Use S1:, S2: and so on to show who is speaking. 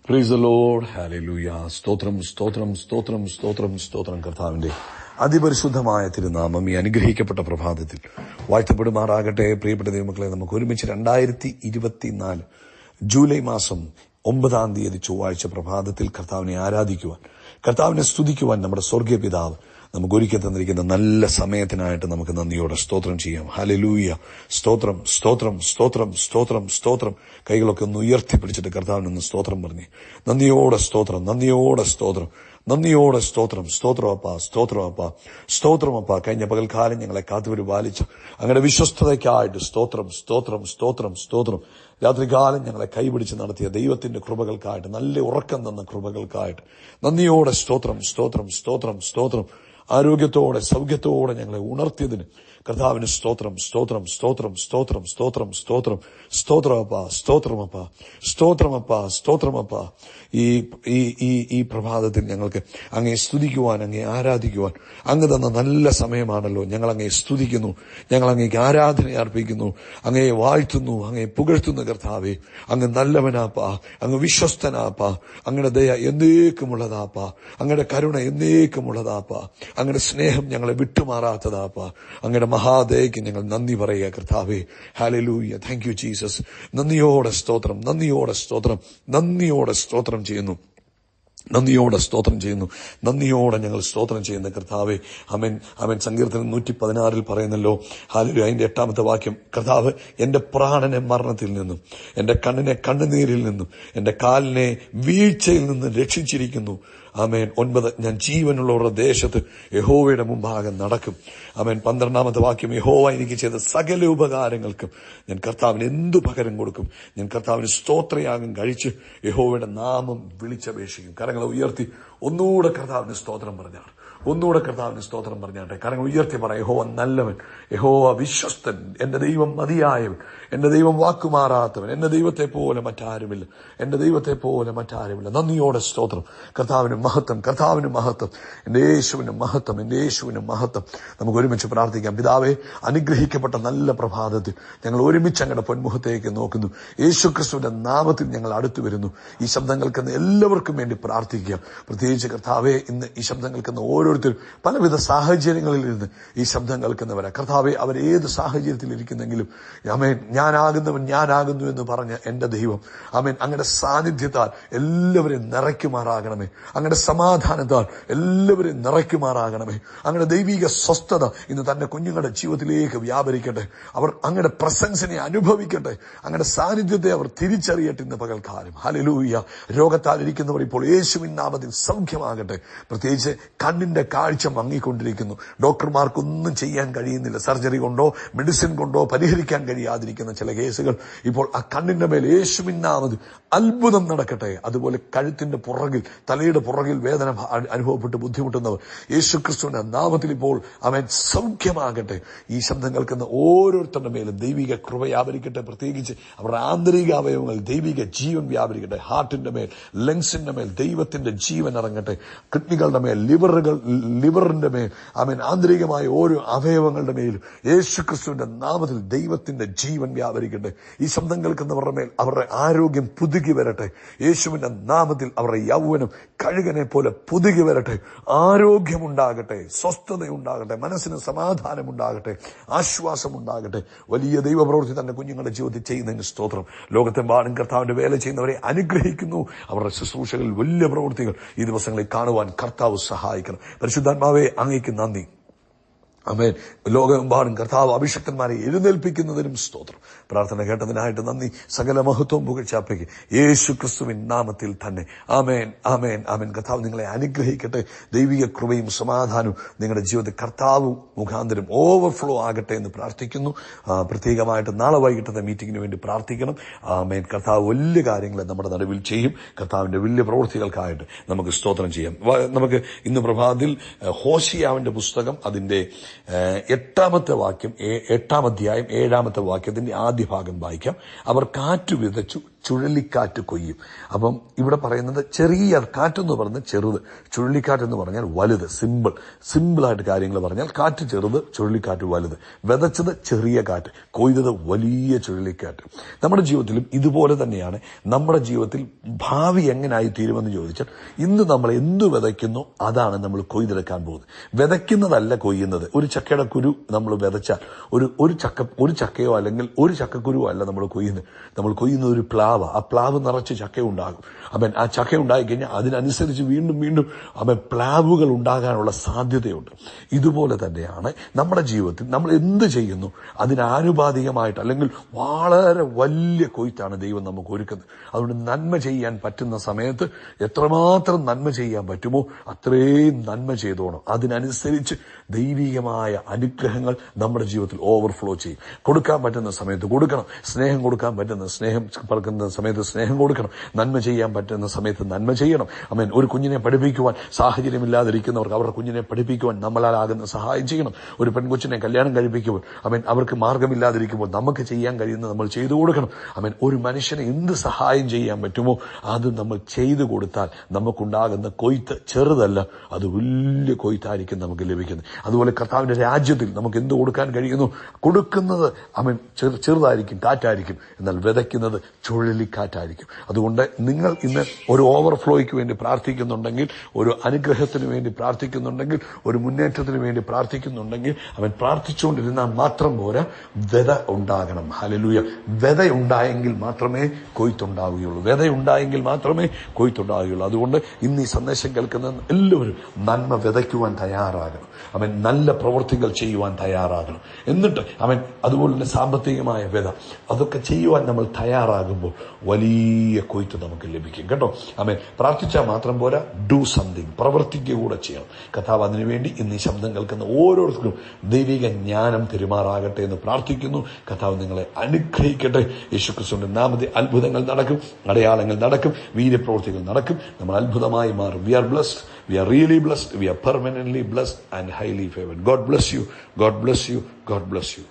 S1: Praise the Lord. Hallelujah. സ്തോത്രം സ്തോത്രം സ്തോത്രം സ്തോത്രം സ്തോത്രം. കർത്താവിന്റെ അതിപരിശുദ്ധമായ തിരുനാമം ഈ അനുഗ്രഹിക്കപ്പെട്ട പ്രഭാതത്തിൽ വാഴ്ത്തപ്പെടുമാറാകട്ടെ. പ്രിയപ്പെട്ട ദൈവമക്കളെ, നമുക്ക് ഒരുമിച്ച് 2024 ജൂലൈ മാസം 9 ചൊവ്വാഴ്ച പ്രഭാതത്തിൽ കർത്താവിനെ ആരാധിക്കുവാൻ, കർത്താവിനെ സ്തുതിക്കുവാൻ നമ്മുടെ സ്വർഗീയ പിതാവ് നമുക്ക് ഒരുക്കി തന്നിരിക്കുന്ന നല്ല സമയത്തിനായിട്ട് നമുക്ക് നന്ദിയോടെ സ്തോത്രം ചെയ്യാം. ഹല്ലേലൂയ. സ്തോത്രം സ്തോത്രം സ്തോത്രം സ്തോത്രം സ്തോത്രം. കൈകളൊക്കെ ഒന്ന് ഉയർത്തിപ്പിടിച്ചിട്ട് കർത്താവിനൊന്ന് സ്തോത്രം പറഞ്ഞേ. നന്ദിയോടെ സ്തോത്രം, നന്ദിയോടെ സ്തോത്രം, നന്ദിയോടെ സ്തോത്രം. സ്തോത്രമപ്പ, സ്തോത്രമപ്പ, സ്തോത്രമപ്പ. കഴിഞ്ഞ പകൽക്കാലം ഞങ്ങളെ കാത്തുപരിപാലിച്ചു അങ്ങയുടെ വിശ്വസ്തതയ്ക്കായിട്ട് സ്തോത്രം സ്തോത്രം സ്തോത്രം സ്തോത്രം. രാത്രികാലം ഞങ്ങളെ കൈപിടിച്ച് നടത്തിയ ദൈവത്തിന്റെ കൃപകൾക്കായിട്ട്, നല്ല ഉറക്കം തന്ന കൃപകൾക്കായിട്ട് നന്ദിയോടെ സ്തോത്രം സ്തോത്രം സ്തോത്രം സ്തോത്രം. ആരോഗ്യത്തോടെ സൗഖ്യത്തോടെ ഞങ്ങളെ ഉണർത്തിയതിന് കർത്താവിന് സ്തോത്രം സ്തോത്രം സ്തോത്രം സ്തോത്രം സ്തോത്രം സ്തോത്രം. സ്തോത്രമപ്പ, സ്തോത്രമപ്പ, സ്തോത്രമപ്പ, സ്തോത്രമപ്പ. ഈ പ്രഭാതത്തിൽ ഞങ്ങൾക്ക് അങ്ങേ സ്തുതിക്കുവാൻ, അങ്ങേ ആരാധിക്കുവാൻ അങ്ങ് തന്ന നല്ല സമയമാണല്ലോ. ഞങ്ങൾ അങ്ങേ സ്തുതിക്കുന്നു, ഞങ്ങൾ അങ്ങേക്ക് ആരാധന അർപ്പിക്കുന്നു, അങ്ങയെ വാഴ്ത്തുന്നു, അങ്ങയെ പുകഴ്ത്തുന്നു. കർത്താവേ, അങ്ങ് നല്ലവനാപ്പ, അങ്ങ് വിശ്വസ്തനാപ്പ, അങ്ങയുടെ ദയ എന്നേക്കുമുള്ളതാപ്പ, അങ്ങയുടെ കരുണ എന്നേക്കുമുള്ളതാപ്പ, അങ്ങയുടെ സ്നേഹം ഞങ്ങളെ വിട്ടുമാറാത്തതാപ്പ. അങ്ങയുടെ മഹാദയക്ക് ഞങ്ങൾ നന്ദി പറയുക കർത്താവേ. ഹല്ലേലൂയ. Thank you Jesus. നന്ദിയോടെ സ്തോത്രം, നന്ദിയോടെ സ്തോത്രം, നന്ദിയോടെ സ്തോത്രം ചെയ്യുന്നു, നന്ദിയോടെ സ്തോത്രം ചെയ്യുന്നു, നന്ദിയോടെ ഞങ്ങൾ സ്തോത്രം ചെയ്യുന്ന കർത്താവേ. അമേൻ അമേൻ. സങ്കീർത്തനം 116 പറയുന്നല്ലോ, ഹല്ലേലൂയ, അതിന്റെ 8ാമത്തെ വാക്യം, കർത്താവ് എന്റെ പ്രാണനെ മരണത്തിൽ നിന്നും, എന്റെ കണ്ണിനെ കണ്ണുനീരിൽ നിന്നും, എന്റെ കാലിനെ വീഴ്ചയിൽ നിന്നും രക്ഷിച്ചിരിക്കുന്നു. ആമേൻ. 9, ഞാൻ ജീവനുള്ളവരുടെ ദേശത്ത് യഹോവയുടെ മുമ്പാകെ നടക്കും. ആമേൻ. 12ാമത്തെ വാക്യം, യഹോവ എനിക്ക് ചെയ്ത സകല ഉപകാരങ്ങൾക്കും ഞാൻ കർത്താവിന് എന്തു പകരം കൊടുക്കും? ഞാൻ കർത്താവിന് സ്തോത്രയാഗം കഴിച്ച് യഹോവയുടെ നാമം വിളിച്ചപേക്ഷിക്കും. കരങ്ങളെ ഉയർത്തി ഒന്നുകൂടെ കർത്താവിന് സ്തോത്രം പറഞ്ഞാണ്, ഒന്നുകൂടെ കർത്താവിന് സ്തോത്രം പറഞ്ഞാട്ടെ. കരങ്ങൾ ഉയർത്തി പറ, യഹോവ നല്ലവൻ, യഹോവ വിശ്വസ്തൻ, എന്റെ ദൈവം മതിയായവൻ, എന്റെ ദൈവം വാക്കുമാറാത്തവൻ, എന്റെ ദൈവത്തെ പോലെ മറ്റാരുമില്ല, എന്റെ ദൈവത്തെ പോലെ മറ്റാരുമില്ല. നന്ദിയോടെ സ്തോത്രം. കർത്താവിന് മഹത്വം, കർത്താവിന് മഹത്വം, എന്റെ യേശുവിന് മഹത്വം, എന്റെ യേശുവിന് മഹത്വം. നമുക്ക് ഒരുമിച്ച് പ്രാർത്ഥിക്കാം. പിതാവേ, അനുഗ്രഹിക്കപ്പെട്ട നല്ല പ്രഭാതത്തിൽ ഞങ്ങൾ ഒരുമിച്ച് അങ്ങയുടെ പൊന്മുഖത്തേക്ക് നോക്കുന്നു. യേശുക്രിസ്തുവിന്റെ നാമത്തിൽ ഞങ്ങൾ അടുത്തു വരുന്നു. ഈ ശബ്ദം കേൾക്കുന്ന എല്ലാവർക്കും വേണ്ടി പ്രാർത്ഥിക്കുക. പ്രത്യേകിച്ച് കർത്താവെ, ഇന്ന് ഈ ശബ്ദം കേൾക്കുന്ന ഓരോരുത്തരും പലവിധ സാഹചര്യങ്ങളിൽ ഇരുന്ന് ഈ ശബ്ദം കേൾക്കുന്നവരാ. കർത്താവെ, അവരേത് സാഹചര്യത്തിൽ ഇരിക്കുന്നെങ്കിലും ആമേൻ, ഞാനാകുന്നവൻ ഞാനാകുന്നു എന്ന് പറഞ്ഞ എന്റെ ദൈവം, ആമേൻ, അങ്ങയുടെ സാന്നിധ്യത്താൽ എല്ലാവരെയും നിറയ്ക്കുമാറാകണമേ. അങ്ങയുടെ സമാധാനത്താൽ എല്ലാവരെയും നിറയ്ക്കുമാറാകണമേ. അങ്ങയുടെ ദൈവിക സ്വസ്ഥത ഇന്ന് തന്റെ കുഞ്ഞുങ്ങളുടെ ജീവിതത്തിലേക്ക് വ്യാപരിക്കട്ടെ. അവർ അങ്ങയുടെ പ്രസൻസിനെ അനുഭവിക്കട്ടെ. അങ്ങയുടെ സാന്നിധ്യത്തെ അവർ തിരിച്ചറിയട്ടെ ഇന്ന് പകൽക്കാലം. ഹല്ലേലൂയ. രോഗത്താൽ ഇരിക്കുന്നവർ ഇപ്പോൾ യേശുവിൻ നാമത്തിൽ സൗഖ്യമാകട്ടെ. പ്രത്യേകിച്ച് കണ്ണിന്റെ കാഴ്ച മങ്ങിക്കൊണ്ടിരിക്കുന്നു. ഡോക്ടർമാർക്കൊന്നും ചെയ്യാൻ കഴിയുന്നില്ല. സർജറി കൊണ്ടോ മെഡിസിൻ കൊണ്ടോ പരിഹരിക്കാൻ കഴിയാതിരിക്കുന്ന ചില കേസുകൾ ഇപ്പോൾ ആ കണ്ണിന്റെ മേൽ യേശുവിൻ നാമത്തിൽ അത്ഭുതം നടക്കട്ടെ. അതുപോലെ കഴുത്തിന്റെ പുറകിൽ, തലയുടെ പുറകിൽ വേദന അനുഭവപ്പെട്ട് ബുദ്ധിമുട്ടുന്നവർ യേശുക്രിസ്തുവിന്റെ നാമത്തിൽ ഇപ്പോൾ അവൻ സൗഖ്യമാകട്ടെ. ഈ ശബ്ദം കേൾക്കുന്ന ഓരോരുത്തരുടെ മേലും ദൈവിക കൃപ വ്യാപരിക്കട്ടെ. പ്രത്യേകിച്ച് അവരുടെ ആന്തരിക അവയവങ്ങൾ ദൈവിക ജീവൻ വ്യാപരിക്കട്ടെ. ഹാർട്ടിന്റെ മേൽ, ലങ്സിന്റെ മേൽ ദൈവത്തിന്റെ ജീവൻ ഇറങ്ങട്ടെ. കിഡ്നികളുടെ മേൽ, ലിവറിന്റെ മേൽ, ആമേൻ, ആന്തരികമായ ഓരോ അവയവങ്ങളുടെ മേലും യേശുക്രിസ്തുവിന്റെ നാമത്തിൽ ദൈവത്തിന്റെ ജീവൻ വ്യാപരിക്കട്ടെ. ഈ ശബ്ദം കേൾക്കുന്നവരുടെ മേൽ അവരുടെ ആരോഗ്യം പുതുക്കി വരട്ടെ. യേശുവിന്റെ നാമത്തിൽ അവരുടെ യൗവനം കഴുകനെ പോലെ പുതുക്കി വരട്ടെ. ആരോഗ്യമുണ്ടാകട്ടെ, സ്വസ്ഥതയുണ്ടാകട്ടെ, മനസ്സിന് സമാധാനമുണ്ടാകട്ടെ, ആശ്വാസമുണ്ടാകട്ടെ. വലിയ ദൈവപ്രവൃത്തി തന്റെ കുഞ്ഞുങ്ങളുടെ ജീവിതത്തിൽ ചെയ്യുന്നതിന് സ്തോത്രം. ലോകത്തെമ്പാടും കർത്താവിന്റെ വേല ചെയ്യുന്നവരെ അനുഗ്രഹിക്കുന്നു. അവരുടെ ശുശ്രൂഷകളിൽ വലിയ പ്രവൃത്തികൾ ഈ ദിവസങ്ങളിൽ കാണുവാൻ കർത്താവ് സഹായിക്കണം. പരിശുദ്ധാത്മാവേ, അങ്ങേക്ക് നന്ദി. ആമേൻ. ലോകമെമ്പാടും കർത്താവ് അഭിഷക്തന്മാരെ എഴുന്നേൽപ്പിക്കുന്നതിനും സ്തോത്രം. പ്രാർത്ഥന കേട്ടതിനായിട്ട് നന്ദി. സകല മഹത്വവും പുകഴ്ചാപ്പയ്ക്ക് യേശു ക്രിസ്തുവിൻ നാമത്തിൽ തന്നെ. ആമേൻ, ആമേൻ, ആമേൻ. കർത്താവ് നിങ്ങളെ അനുഗ്രഹിക്കട്ടെ. ദൈവിക കൃപയും സമാധാനവും നിങ്ങളുടെ ജീവിതത്തിൽ കർത്താവ് മുഖാന്തരം ഓവർഫ്ലോ ആകട്ടെ എന്ന് പ്രാർത്ഥിക്കുന്നു. പ്രത്യേകമായിട്ട് നാളെ വൈകിട്ടത്തെ മീറ്റിംഗിന് വേണ്ടി പ്രാർത്ഥിക്കണം. ആമേൻ. കർത്താവ് വലിയ കാര്യങ്ങൾ നമ്മുടെ നടുവിൽ ചെയ്യും. കർത്താവിന്റെ വലിയ പ്രവൃത്തികൾക്കായിട്ട് നമുക്ക് സ്തോത്രം ചെയ്യാം. നമുക്ക് ഇന്ന് പ്രഭാതത്തിൽ ഹോശിയാവിന്റെ പുസ്തകം അതിന്റെ 8ാമത്തെ വാക്യം, 8ാം അധ്യായം 7ാമത്തെ വാക്യത്തിന്റെ ആദ്യ ഭാഗം വായിക്കാം. അവർ കാറ്റു വിതച്ചു, ചുഴലിക്കാറ്റ് കൊയ്യും. അപ്പം ഇവിടെ പറയുന്നത് ചെറിയ കാറ്റെന്ന് പറഞ്ഞാൽ ചെറുത്, ചുഴലിക്കാറ്റെന്ന് പറഞ്ഞാൽ വലുത്. സിമ്പിളായിട്ട് കാര്യങ്ങൾ പറഞ്ഞാൽ കാറ്റ് ചെറുത്, ചുഴലിക്കാറ്റ് വലുത്. വിതച്ചത് ചെറിയ കാറ്റ്, കൊയ്തത് വലിയ ചുഴലിക്കാറ്റ്. നമ്മുടെ ജീവിതത്തിലും ഇതുപോലെ തന്നെയാണ്. നമ്മുടെ ജീവിതത്തിൽ ഭാവി എങ്ങനായി തീരുമെന്ന് ചോദിച്ചാൽ, ഇന്ന് നമ്മൾ എന്തു വിതയ്ക്കുന്നു അതാണ് നമ്മൾ കൊയ്തെടുക്കാൻ പോകുന്നത്. വിതയ്ക്കുന്നതല്ല കൊയ്യുന്നത്. ഒരു ചക്കയുടെ കുരു നമ്മൾ വിതച്ചാൽ ഒരു ചക്കയോ അല്ലെങ്കിൽ ഒരു ചക്കക്കുരുവോ അല്ല നമ്മൾ കൊയ്യുന്നത്. നമ്മൾ കൊയ്യുന്നത് ഒരു പ്ലാവ്. ആ പ്ലാവ് നിറച്ച് ചക്ക ഉണ്ടാകും. ആ ചക്ക ഉണ്ടായിക്കഴിഞ്ഞാൽ അതിനനുസരിച്ച് വീണ്ടും വീണ്ടും പ്ലാവുകൾ ഉണ്ടാകാനുള്ള സാധ്യതയുണ്ട്. ഇതുപോലെ തന്നെയാണ് നമ്മുടെ ജീവിതത്തിൽ നമ്മൾ എന്ത് ചെയ്യുന്നു അതിനാനുപാതികമായിട്ട് അല്ലെങ്കിൽ വളരെ വലിയ കൊയ്ത്താണ് ദൈവം നമുക്ക് ഒരുക്കുന്നത്. അതുകൊണ്ട് നന്മ ചെയ്യാൻ പറ്റുന്ന സമയത്ത് എത്രമാത്രം നന്മ ചെയ്യാൻ പറ്റുമോ അത്രയും നന്മ ചെയ്തോണം. അതിനനുസരിച്ച് ദൈവികമായ അനുഗ്രഹങ്ങൾ നമ്മുടെ ജീവിതത്തിൽ ഓവർഫ്ലോ ചെയ്യും. കൊടുക്കാൻ പറ്റുന്ന സമയത്ത് കൊടുക്കണം. സ്നേഹം കൊടുക്കാൻ പറ്റുന്ന സ്നേഹം പറക്കുന്ന സമയത്ത് സ്നേഹം കൊടുക്കണം. നന്മ ചെയ്യാൻ പറ്റുന്ന സമയത്ത് നന്മ ചെയ്യണം. ആമേൻ. ഒരു കുഞ്ഞിനെ പഠിപ്പിക്കുവാൻ സാഹചര്യമില്ലാതിരിക്കുന്നവർക്ക് അവരുടെ കുഞ്ഞിനെ പഠിപ്പിക്കുവാൻ നമ്മളാലാകുന്ന സഹായം ചെയ്യണം. ഒരു പെൺകൊച്ചിനെ കല്യാണം കഴിപ്പിക്കുമ്പോൾ അവർക്ക് മാർഗമില്ലാതിരിക്കുമ്പോൾ നമുക്ക് ചെയ്യാൻ കഴിയുന്നത് നമ്മൾ ചെയ്തു കൊടുക്കണം. ഒരു മനുഷ്യനെ എന്ത് സഹായം ചെയ്യാൻ പറ്റുമോ അത് നമ്മൾ ചെയ്തു കൊടുത്താൽ നമുക്കുണ്ടാകുന്ന കൊയ്ത്ത് ചെറുതല്ല, അത് വലിയ കൊയ്ത്തായിരിക്കും നമുക്ക് ലഭിക്കുന്നത്. അതുപോലെ കർത്താവിന്റെ രാജ്യത്തിൽ നമുക്ക് എന്ത് കൊടുക്കാൻ കഴിയുന്നു, കൊടുക്കുന്നത് ചെറുതായിരിക്കും, കാറ്റായിരിക്കും. എന്നാൽ വിതയ്ക്കുന്നത് ചുഴലിക്കാറ്റായിരിക്കും. അതുകൊണ്ട് നിങ്ങൾ ഇന്ന് ഒരു ഓവർഫ്ലോയ്ക്ക് വേണ്ടി പ്രാർത്ഥിക്കുന്നുണ്ടെങ്കിൽ, ഒരു അനുഗ്രഹത്തിന് വേണ്ടി പ്രാർത്ഥിക്കുന്നുണ്ടെങ്കിൽ, ഒരു മുന്നേറ്റത്തിന് വേണ്ടി പ്രാർത്ഥിക്കുന്നുണ്ടെങ്കിൽ പ്രാർത്ഥിച്ചുകൊണ്ടിരുന്നാൽ മാത്രം പോരാ, വിത ഉണ്ടാകണം. ഹല്ലേലൂയ. വിത ഉണ്ടായെങ്കിൽ മാത്രമേ കൊയ്ത്തുണ്ടാവുകയുള്ളൂ. വിതയുണ്ടായെങ്കിൽ മാത്രമേ കൊയ്ത്തുണ്ടാവുകയുള്ളൂ. അതുകൊണ്ട് ഇന്ന് ഈ സന്ദേശം കേൾക്കുന്ന എല്ലാവരും നന്മ വിതയ്ക്കുവാൻ തയ്യാറാകണം. നല്ല പ്രവൃത്തികൾ ചെയ്യുവാൻ തയ്യാറാകണം. എന്നിട്ട് അതുപോലെ തന്നെ സാമ്പത്തികമായ വിത അതൊക്കെ ചെയ്യുവാൻ നമ്മൾ തയ്യാറാകുമ്പോൾ വലിയ കൊയ്ത്ത് നമുക്ക് ലഭിക്കും കേട്ടോ. പ്രാർത്ഥിച്ചാൽ മാത്രം പോരാ, ഡു സംതിങ്, പ്രവർത്തിക്കുക കൂടെ ചെയ്യണം. കർത്താവ് അതിനുവേണ്ടി ഇന്ന് ഈ ശബ്ദം കേൾക്കുന്ന ഓരോരുത്തർക്കും ദൈവിക ജ്ഞാനം പെരുമാറാകട്ടെ എന്ന് പ്രാർത്ഥിക്കുന്നു. കർത്താവ് നിങ്ങളെ അനുഗ്രഹിക്കട്ടെ. യേശുക്രിസ്തുവിന്റെ നാമത്തിൽ അത്ഭുതങ്ങൾ നടക്കും, അടയാളങ്ങൾ നടക്കും, വീര്യപ്രവൃത്തികൾ നടക്കും. നമ്മൾ അത്ഭുതമായി മാറും. We are blessed. We are really blessed. We are permanently blessed and highly favored. God bless you. God bless you. God bless you.